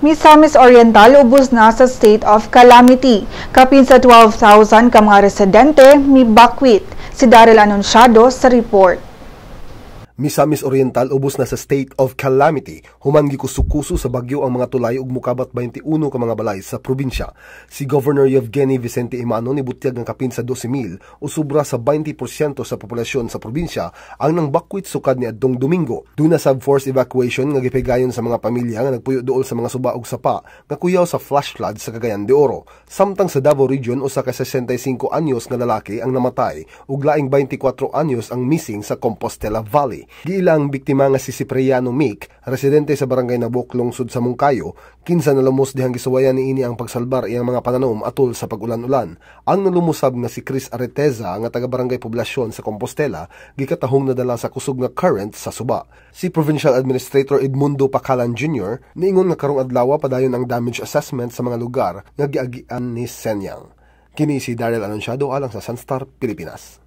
Misamis Oriental ubos na sa state of calamity. Kapin sa 12,000 ka mga residente mibakwit. Si Daryl Anunciado sa report. Misamis Oriental ubos na sa state of calamity. Human gikusukuso sa bagyo ang mga tulay ug mukabat 21 ka mga balay sa probinsya. Si Governor Yevgeny Vicente Imano nibutyag ng kapin sa 12,000 o sobra sa 20% sa populasyon sa probinsya ang nang bakwit sukad ni adtong Domingo. Duna sab forced evacuation nga gipigayon sa mga pamilya nga nagpuyo duol sa mga suba ug sapa nga kuyaw sa flash flood sa Cagayan de Oro. Samtang sa Davao Region usa ka 65 anyos nga lalaki ang namatay ug laing 24 anyos ang missing sa Compostela Valley. Giilang biktima nga si Cipriano Mick, residente sa barangay Nabok, lungsod sa Mungkayo, kinsa nalumos dihang gisuwayan niini ang pagsalbar iyang mga pananom atol sa pag-ulan-ulan. Ang nalumusab nga si Chris Areteza nga taga-barangay Poblasyon sa Compostela, gikatahong nadala sa kusog nga current sa suba. Si Provincial Administrator Edmundo Pacalan Jr. niingon nga karong adlaw padayon ang damage assessment sa mga lugar nga giagian ni Senyang. Kini si Daryl Anunciado alang sa Sunstar, Pilipinas.